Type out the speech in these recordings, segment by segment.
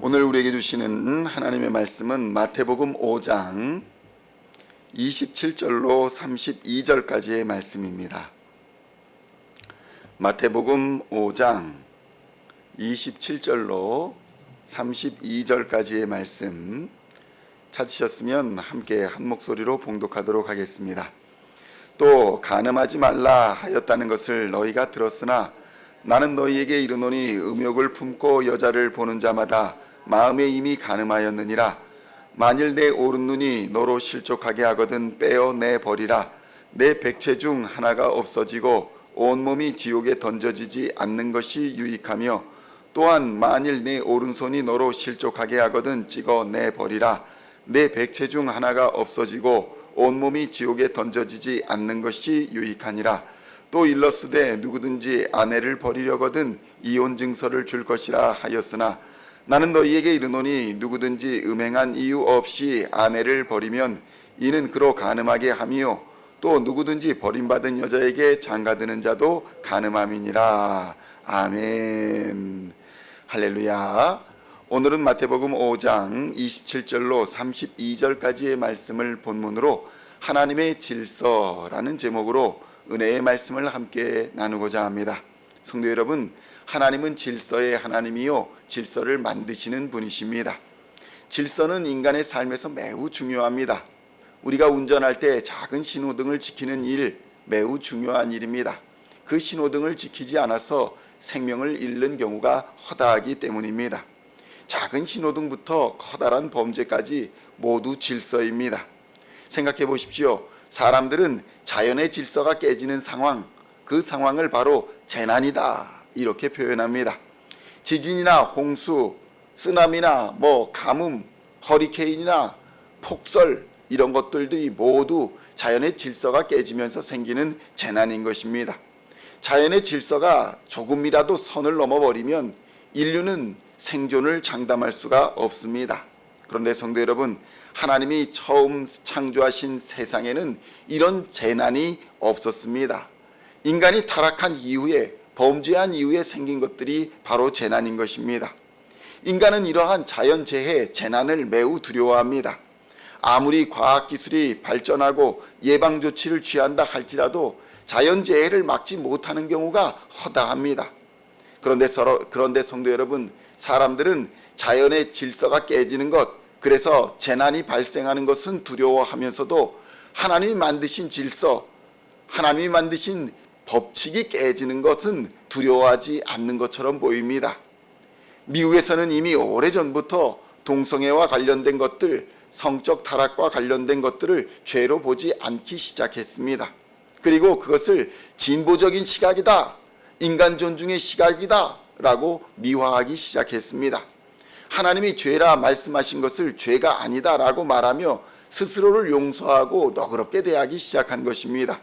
오늘 우리에게 주시는 하나님의 말씀은 마태복음 5장 27절로 32절까지의 말씀입니다. 마태복음 5장 27절로 32절까지의 말씀 찾으셨으면 함께 한 목소리로 봉독하도록 하겠습니다. 또 간음하지 말라 하였다는 것을 너희가 들었으나 나는 너희에게 이르노니 음욕을 품고 여자를 보는 자마다 마음에 이미 간음하였느니라. 만일 내 오른눈이 너로 실족하게 하거든 빼어내 버리라. 내 백체 중 하나가 없어지고 온몸이 지옥에 던져지지 않는 것이 유익하며, 또한 만일 내 오른손이 너로 실족하게 하거든 찍어내 버리라. 내 백체 중 하나가 없어지고 온몸이 지옥에 던져지지 않는 것이 유익하니라. 또 일렀으되 누구든지 아내를 버리려거든 이혼 증서를 줄 것이라 하였으나 나는 너희에게 이르노니 누구든지 음행한 이유 없이 아내를 버리면 이는 그로 간음하게 함이요 또 누구든지 버림받은 여자에게 장가드는 자도 간음함이니라. 아멘. 할렐루야. 오늘은 마태복음 5장 27절로 32절까지의 말씀을 본문으로 하나님의 질서라는 제목으로 은혜의 말씀을 함께 나누고자 합니다. 성도 여러분, 하나님은 질서의 하나님이요 질서를 만드시는 분이십니다. 질서는 인간의 삶에서 매우 중요합니다. 우리가 운전할 때 작은 신호등을 지키는 일, 매우 중요한 일입니다. 그 신호등을 지키지 않아서 생명을 잃는 경우가 허다하기 때문입니다. 작은 신호등부터 커다란 범죄까지 모두 질서입니다. 생각해 보십시오. 사람들은 자연의 질서가 깨지는 상황, 그 상황을 바로 재난이다 이렇게 표현합니다. 지진이나 홍수, 쓰나미나 가뭄, 허리케인이나 폭설 이런 것들이 모두 자연의 질서가 깨지면서 생기는 재난인 것입니다. 자연의 질서가 조금이라도 선을 넘어버리면 인류는 생존을 장담할 수가 없습니다. 그런데 성도 여러분, 하나님이 처음 창조하신 세상에는 이런 재난이 없었습니다. 인간이 타락한 이후에, 범죄한 이후에 생긴 것들이 바로 재난인 것입니다. 인간은 이러한 자연재해, 재난을 매우 두려워합니다. 아무리 과학기술이 발전하고 예방조치를 취한다 할지라도 자연재해를 막지 못하는 경우가 허다합니다. 그런데 성도 여러분, 사람들은 자연의 질서가 깨지는 것, 그래서 재난이 발생하는 것은 두려워하면서도 하나님이 만드신 질서, 하나님이 만드신 법칙이 깨지는 것은 두려워하지 않는 것처럼 보입니다. 미국에서는 이미 오래전부터 동성애와 관련된 것들, 성적 타락과 관련된 것들을 죄로 보지 않기 시작했습니다. 그리고 그것을 진보적인 시각이다, 인간 존중의 시각이다 라고 미화하기 시작했습니다. 하나님이 죄라 말씀하신 것을 죄가 아니다 라고 말하며 스스로를 용서하고 너그럽게 대하기 시작한 것입니다.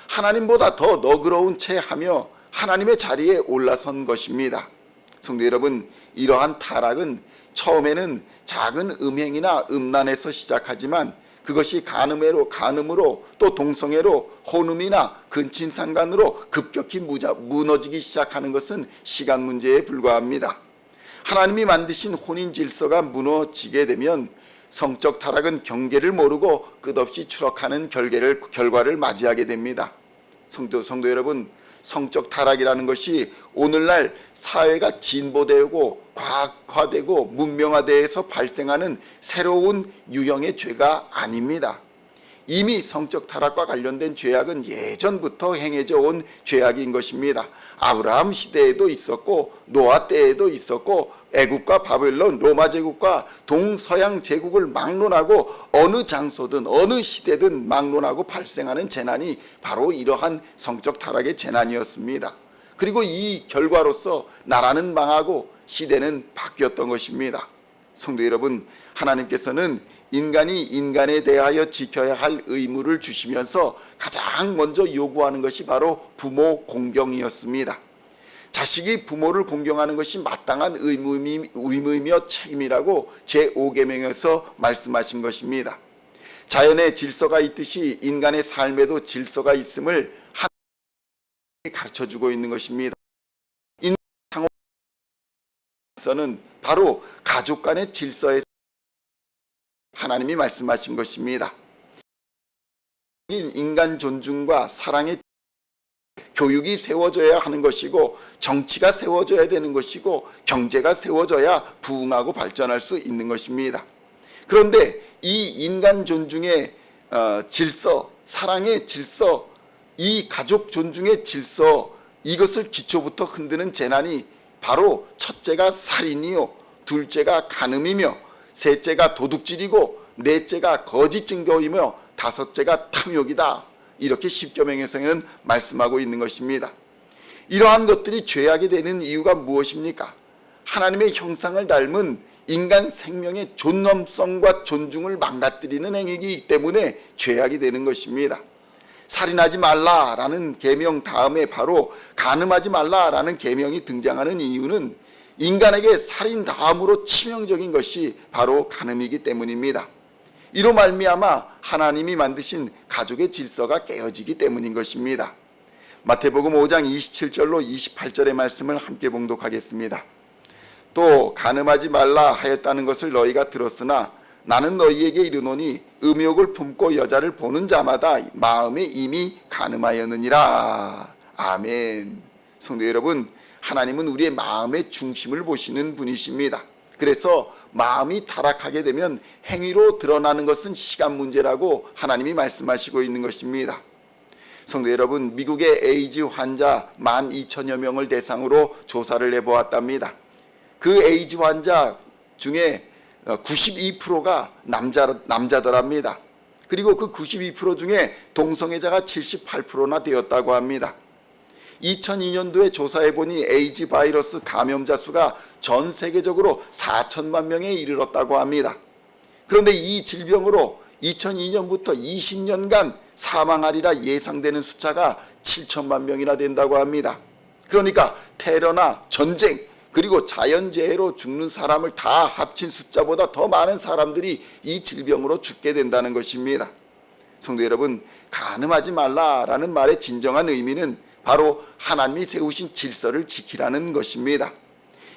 하나님보다 더 너그러운 채 하며 하나님의 자리에 올라선 것입니다. 성도 여러분, 이러한 타락은 처음에는 작은 음행이나 음란에서 시작하지만 그것이 간음으로 또 동성애로, 혼음이나 근친상간으로 급격히 무너지기 시작하는 것은 시간 문제에 불과합니다. 하나님이 만드신 혼인 질서가 무너지게 되면 성적 타락은 경계를 모르고 끝없이 추락하는 결과를 맞이하게 됩니다. 성도 여러분, 성적 타락이라는 것이 오늘날 사회가 진보되고 과학화되고 문명화돼서 발생하는 새로운 유형의 죄가 아닙니다. 이미 성적 타락과 관련된 죄악은 예전부터 행해져 온 죄악인 것입니다. 아브라함 시대에도 있었고 노아 때에도 있었고 애국과 바벨론, 로마 제국과 동서양 제국을 막론하고 어느 장소든 어느 시대든 막론하고 발생하는 재난이 바로 이러한 성적 타락의 재난이었습니다. 그리고 이 결과로서 나라는 망하고 시대는 바뀌었던 것입니다. 성도 여러분, 하나님께서는 인간이 인간에 대하여 지켜야 할 의무를 주시면서 가장 먼저 요구하는 것이 바로 부모 공경이었습니다. 자식이 부모를 공경하는 것이 마땅한 의무이며 책임이라고 제5계명에서 말씀하신 것입니다. 자연의 질서가 있듯이 인간의 삶에도 질서가 있음을 하나님이 가르쳐주고 있는 것입니다. 질서는 바로 가족 간의 질서에서 하나님이 말씀하신 것입니다. 인간 존중과 사랑의 교육이 세워져야 하는 것이고, 정치가 세워져야 되는 것이고, 경제가 세워져야 부흥하고 발전할 수 있는 것입니다. 그런데 이 인간 존중의 질서, 사랑의 질서, 이 가족 존중의 질서, 이것을 기초부터 흔드는 재난이 바로 첫째가 살인이요, 둘째가 간음이며, 셋째가 도둑질이고, 넷째가 거짓 증거이며, 다섯째가 탐욕이다. 이렇게 십계명에서는 말씀하고 있는 것입니다. 이러한 것들이 죄악이 되는 이유가 무엇입니까? 하나님의 형상을 닮은 인간 생명의 존엄성과 존중을 망가뜨리는 행위이기 때문에 죄악이 되는 것입니다. 살인하지 말라라는 계명 다음에 바로 간음하지 말라라는 계명이 등장하는 이유는 인간에게 살인 다음으로 치명적인 것이 바로 간음이기 때문입니다. 이로 말미암아 하나님이 만드신 가족의 질서가 깨어지기 때문인 것입니다. 마태복음 5장 27절로 28절의 말씀을 함께 봉독하겠습니다. 또 간음하지 말라 하였다는 것을 너희가 들었으나 나는 너희에게 이르노니 음욕을 품고 여자를 보는 자마다 마음에 이미 간음하였느니라. 아멘. 성도 여러분, 하나님은 우리의 마음의 중심을 보시는 분이십니다. 그래서 마음이 타락하게 되면 행위로 드러나는 것은 시간 문제라고 하나님이 말씀하시고 있는 것입니다. 성도 여러분, 미국의 에이즈 환자 12,000여 명을 대상으로 조사를 해보았답니다. 그 에이즈 환자 중에 92%가 남자더랍니다. 그리고 그 92% 중에 동성애자가 78%나 되었다고 합니다. 2002년도에 조사해보니 에이즈 바이러스 감염자 수가 전 세계적으로 4천만 명에 이르렀다고 합니다. 그런데 이 질병으로 2002년부터 20년간 사망하리라 예상되는 숫자가 7천만 명이나 된다고 합니다. 그러니까 테러나 전쟁 그리고 자연재해로 죽는 사람을 다 합친 숫자보다 더 많은 사람들이 이 질병으로 죽게 된다는 것입니다. 성도 여러분, 간음하지 말라라는 말의 진정한 의미는 바로 하나님이 세우신 질서를 지키라는 것입니다.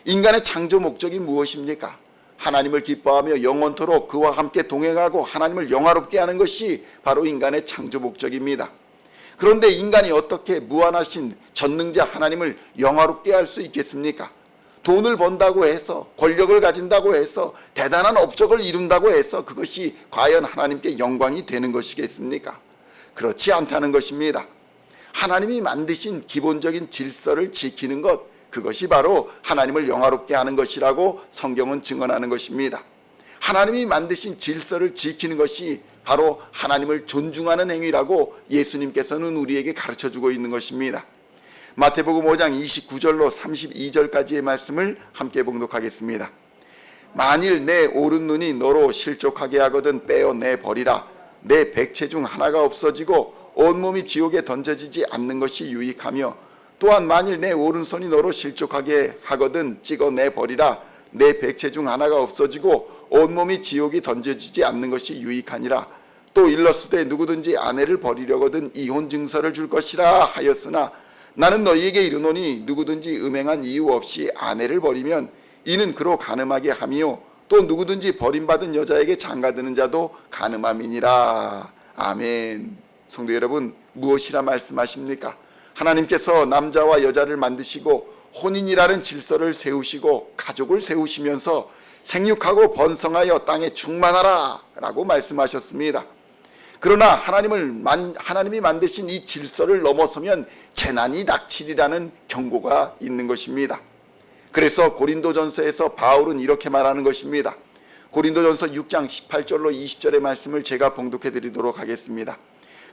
인간의 창조 목적이 무엇입니까? 하나님을 기뻐하며 영원토록 그와 함께 동행하고 하나님을 영화롭게 하는 것이 바로 인간의 창조 목적입니다. 그런데 인간이 어떻게 무한하신 전능자 하나님을 영화롭게 할 수 있겠습니까? 돈을 번다고 해서, 권력을 가진다고 해서, 대단한 업적을 이룬다고 해서 그것이 과연 하나님께 영광이 되는 것이겠습니까? 그렇지 않다는 것입니다. 하나님이 만드신 기본적인 질서를 지키는 것, 그것이 바로 하나님을 영화롭게 하는 것이라고 성경은 증언하는 것입니다. 하나님이 만드신 질서를 지키는 것이 바로 하나님을 존중하는 행위라고 예수님께서는 우리에게 가르쳐주고 있는 것입니다. 마태복음 5장 29절로 32절까지의 말씀을 함께 봉독하겠습니다. 만일 내 오른눈이 너로 실족하게 하거든 빼어내버리라. 내 백체 중 하나가 없어지고 온몸이 지옥에 던져지지 않는 것이 유익하며, 또한 만일 내 오른손이 너로 실족하게 하거든 찍어내버리라. 내 백체 중 하나가 없어지고 온몸이 지옥에 던져지지 않는 것이 유익하니라. 또 일러스되 누구든지 아내를 버리려거든 이혼 증서를 줄 것이라 하였으나 나는 너희에게 이르노니 누구든지 음행한 이유 없이 아내를 버리면 이는 그로 간음하게 함이요 또 누구든지 버림받은 여자에게 장가드는 자도 간음함이니라. 아멘. 성도 여러분, 무엇이라 말씀하십니까? 하나님께서 남자와 여자를 만드시고 혼인이라는 질서를 세우시고 가족을 세우시면서 생육하고 번성하여 땅에 충만하라 라고 말씀하셨습니다. 그러나 하나님이 만드신 이 질서를 넘어서면 재난이 닥치리라는 경고가 있는 것입니다. 그래서 고린도전서에서 바울은 이렇게 말하는 것입니다. 고린도전서 6장 18절로 20절의 말씀을 제가 봉독해 드리도록 하겠습니다.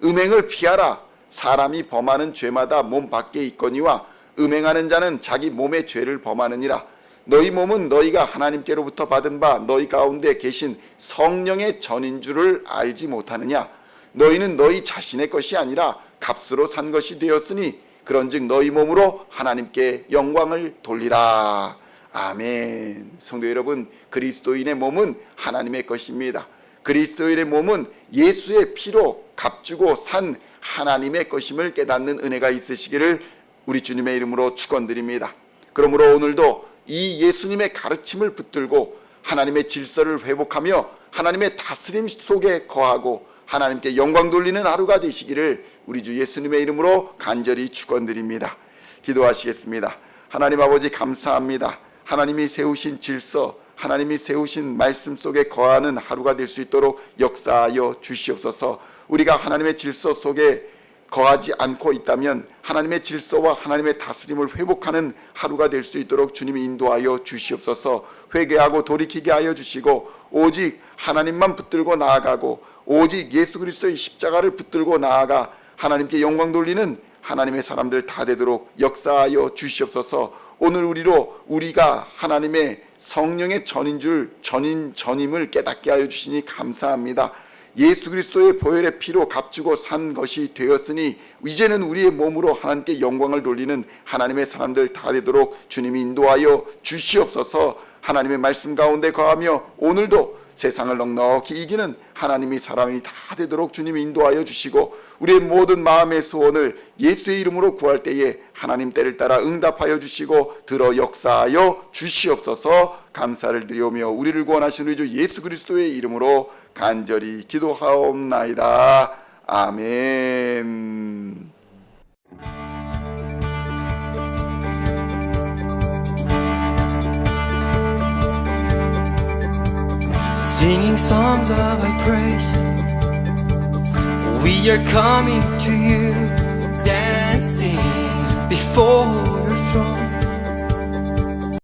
음행을 피하라. 사람이 범하는 죄마다 몸 밖에 있거니와 음행하는 자는 자기 몸의 죄를 범하느니라. 너희 몸은 너희가 하나님께로부터 받은 바 너희 가운데 계신 성령의 전인 줄을 알지 못하느냐. 너희는 너희 자신의 것이 아니라 값으로 산 것이 되었으니 그런즉 너희 몸으로 하나님께 영광을 돌리라. 아멘. 성도 여러분, 그리스도인의 몸은 하나님의 것입니다. 그리스도인의 몸은 예수의 피로 값주고 산 하나님의 것임을 깨닫는 은혜가 있으시기를 우리 주님의 이름으로 축원드립니다. 그러므로 오늘도 이 예수님의 가르침을 붙들고 하나님의 질서를 회복하며 하나님의 다스림 속에 거하고 하나님께 영광 돌리는 하루가 되시기를 우리 주 예수님의 이름으로 간절히 축원드립니다. 기도하시겠습니다. 하나님 아버지 감사합니다. 하나님이 세우신 질서, 하나님이 세우신 말씀 속에 거하는 하루가 될 수 있도록 역사하여 주시옵소서. 우리가 하나님의 질서 속에 거하지 않고 있다면 하나님의 질서와 하나님의 다스림을 회복하는 하루가 될 수 있도록 주님이 인도하여 주시옵소서. 회개하고 돌이키게 하여 주시고 오직 하나님만 붙들고 나아가고 오직 예수 그리스도의 십자가를 붙들고 나아가 하나님께 영광 돌리는 하나님의 사람들 다 되도록 역사하여 주시옵소서. 오늘 우리가 하나님의 성령의 전임을 깨닫게 하여 주시니 감사합니다. 예수 그리스도의 보혈의 피로 값주고 산 것이 되었으니 이제는 우리의 몸으로 하나님께 영광을 돌리는 하나님의 사람들 다 되도록 주님이 인도하여 주시옵소서. 하나님의 말씀 가운데 거하며 오늘도 세상을 넉넉히 이기는 하나님이 사람이 다 되도록 주님이 인도하여 주시고 우리의 모든 마음의 소원을 예수의 이름으로 구할 때에 하나님 때를 따라 응답하여 주시고 들어 역사하여 주시옵소서. 감사를 드리오며 우리를 구원하신 우리 주 예수 그리스도의 이름으로 간절히 기도하옵나이다. 아멘. Singing songs of thy praise, we are coming to you, dancing before